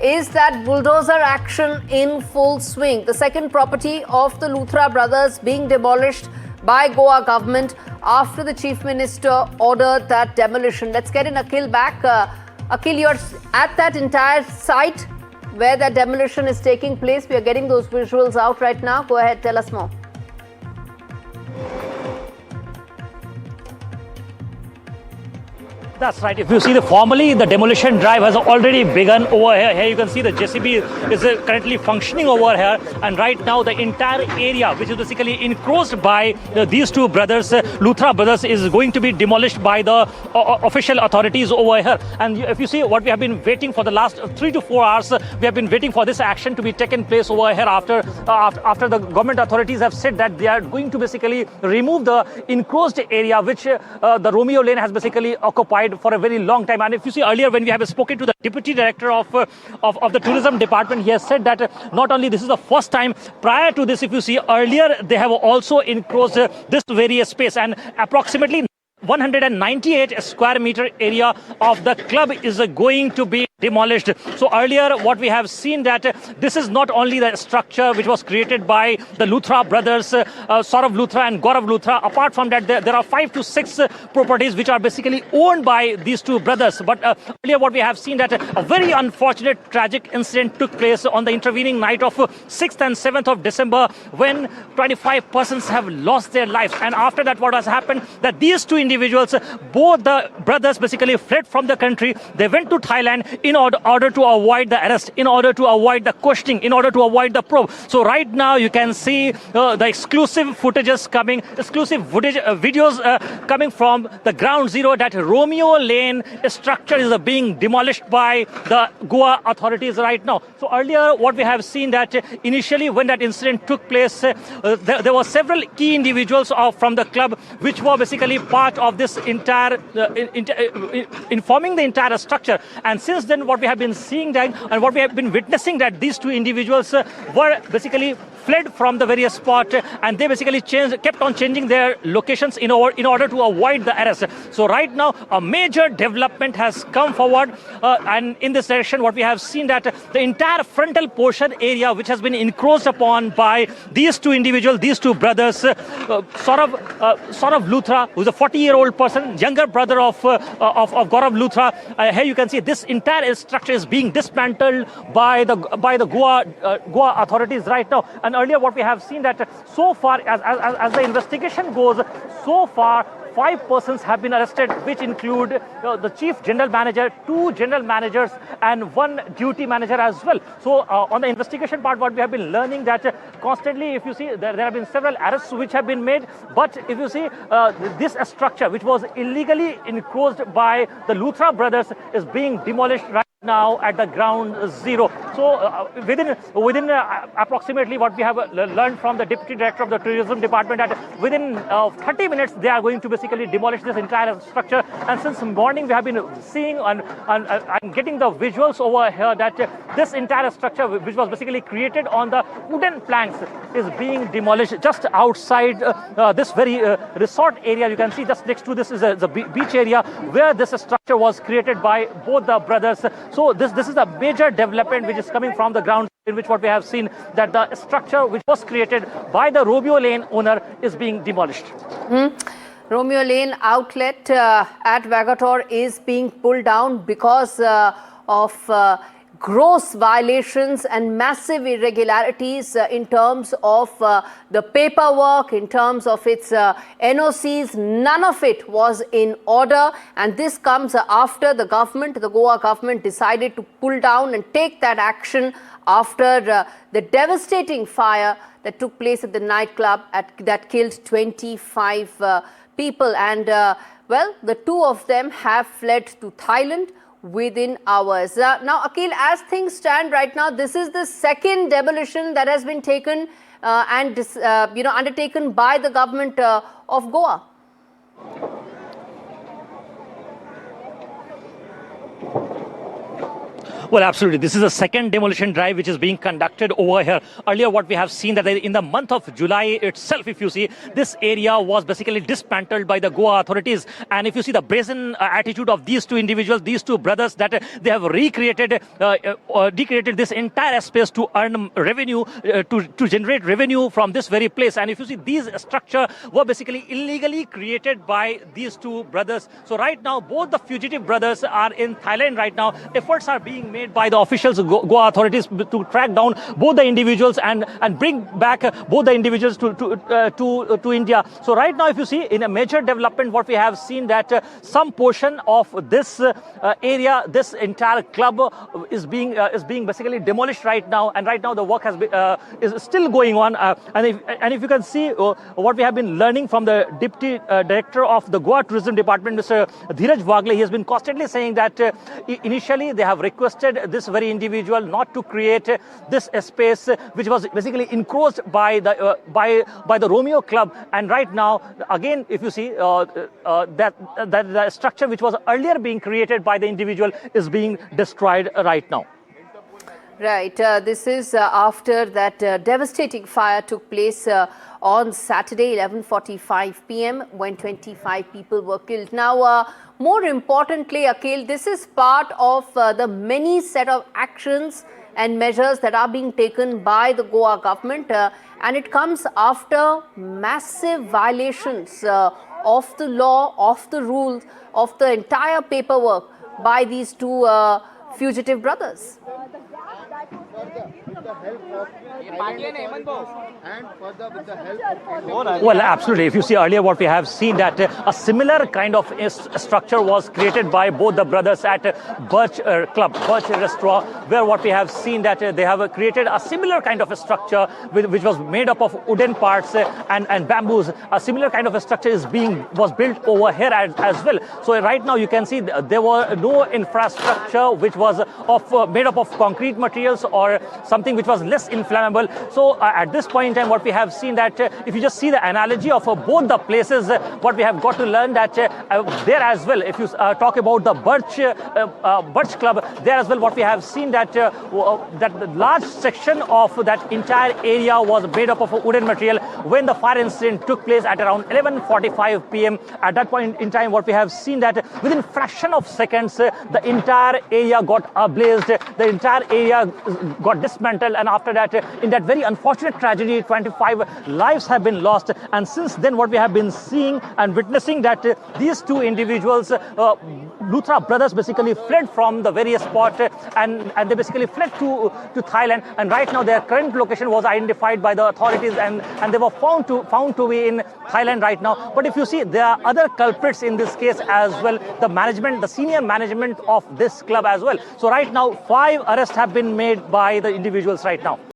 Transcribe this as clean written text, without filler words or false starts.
is that bulldozer action in full swing. The second property of the Luthra brothers being demolished by Goa government after the Chief Minister ordered that demolition. Let's get in Akhil back. Akhil, you're at that entire site where that demolition is taking place. We are getting those visuals out right now. Go ahead, tell us more. That's right. If you see formally, the demolition drive has already begun over here. Here you can see the JCB is currently functioning over here. And right now, the entire area, which is basically encroached by these two brothers, Luthra brothers, is going to be demolished by the official authorities over here. And if you see what we have been waiting for the last 3 to 4 hours, we have been waiting for this action to be taken place over here after the government authorities have said that they are going to basically remove the encroached area, which the Romeo Lane has basically occupied for a very long time. And if you see earlier when we have spoken to the Deputy Director of the Tourism Department, he has said that not only this is the first time, prior to this, if you see earlier, they have also encroached this very space, and approximately 198 square meter area of the club is going to be demolished. So earlier what we have seen that this is not only the structure which was created by the Luthra brothers, Saurabh Luthra and Gaurav Luthra. Apart from that, there are 5 to 6 properties which are basically owned by these two brothers. But earlier what we have seen that a very unfortunate tragic incident took place on the intervening night of 6th and 7th of December when 25 persons have lost their lives. And after that, what has happened that these two individuals, both the brothers basically fled from the country. They went to Thailand in order to avoid the arrest, in order to avoid the questioning, in order to avoid the probe. So right now you can see the exclusive footages coming, videos coming from the ground zero that Romeo Lane structure is being demolished by the Goa authorities right now. So earlier what we have seen that initially when that incident took place, there were several key individuals from the club which were basically part of this entire informing the entire structure. And since then what we have been seeing that and what we have been witnessing that these two individuals were basically fled from the various spot, and they basically kept on changing their locations in order to avoid the arrest. So right now a major development has come forward, and in this direction what we have seen that the entire frontal portion area which has been encroached upon by these two individuals, these two brothers, Saurabh Luthra, who is a 40-year-old person, younger brother of Gaurav Luthra. Here you can see this entire structure is being dismantled by the Goa authorities right now. And earlier what we have seen that so far as the investigation goes, so far 5 persons have been arrested, which include the chief general manager, 2 general managers and 1 duty manager as well. So on the investigation part, what we have been learning that constantly, if you see, there have been several arrests which have been made. But if you see, this structure which was illegally encroached by the Luthra brothers is being demolished right now at the ground zero. So within approximately what we have learned from the Deputy Director of the Tourism Department, that within 30 minutes they are going to basically demolish this entire structure. And since morning we have been seeing and getting the visuals over here that this entire structure which was basically created on the wooden planks is being demolished just outside this very resort area. You can see just next to this is the beach area where this structure was created by both the brothers. So this is a major development which is coming from the ground, in which what we have seen that the structure which was created by the Romeo Lane owner is being demolished. Romeo Lane outlet at Vagator is being pulled down because of gross violations and massive irregularities in terms of the paperwork, in terms of its NOCs. None of it was in order, and this comes after the Goa government decided to pull down and take that action after the devastating fire that took place at the nightclub that killed 25 people. And well, the 2 of them have fled to Thailand within hours. Now, Akhil, as things stand right now, this is the second demolition that has been taken and undertaken by the government of Goa. Well, absolutely. This is the second demolition drive which is being conducted over here. Earlier, what we have seen that in the month of July itself, if you see, this area was basically dismantled by the Goa authorities. And if you see the brazen attitude of these two individuals, these two brothers, that they have recreated this entire space to earn revenue, to generate revenue from this very place. And if you see, these structures were basically illegally created by these two brothers. So right now, both the fugitive brothers are in Thailand right now. Efforts are being made by the officials, Goa authorities, to track down both the individuals and bring back both the individuals to India. So right now, if you see, in a major development, what we have seen that some portion of this area, this entire club is being basically demolished right now, and right now the work is still going on. And if you can see what we have been learning from the Deputy Director of the Goa Tourism Department, Mr. Dheeraj Vagle, he has been constantly saying that initially they have requested this very individual not to create this space which was basically encroached by the Romeo Club. And right now, again, if you see that the structure which was earlier being created by the individual is being destroyed right now. Right. This is after that devastating fire took place on Saturday, 11:45 p.m. when 25 people were killed. Now, more importantly, Akhil, this is part of the many set of actions and measures that are being taken by the Goa government, and it comes after massive violations of the law, of the rules, of the entire paperwork by these two fugitive brothers. Well, absolutely. If you see earlier, what we have seen that a similar kind of structure was created by both the brothers at Birch Club, Birch Restaurant, where what we have seen that they have created a similar kind of a structure which was made up of wooden parts and bamboos. A similar kind of a structure was built over here as well. So right now you can see there were no infrastructure which was made up of concrete materials or something which was less inflammable. So at this point in time, what we have seen that if you just see the analogy of both the places, what we have got to learn that there as well, if you talk about the Birch Club, there as well, what we have seen that that the large section of that entire area was made up of wooden material when the fire incident took place at around 11:45 p.m. At that point in time, what we have seen that within fraction of seconds, the entire area got ablazed, the entire area got dismantled, and after that, in that very unfortunate tragedy, 25 lives have been lost. And since then, what we have been seeing and witnessing that these two individuals, Luthra brothers, basically fled from the various spot and they basically fled to Thailand. And right now, their current location was identified by the authorities, and they were found to be in Thailand right now. But if you see, there are other culprits in this case as well. The senior management of this club as well. So right now, 5 arrests have been made by the individuals right now.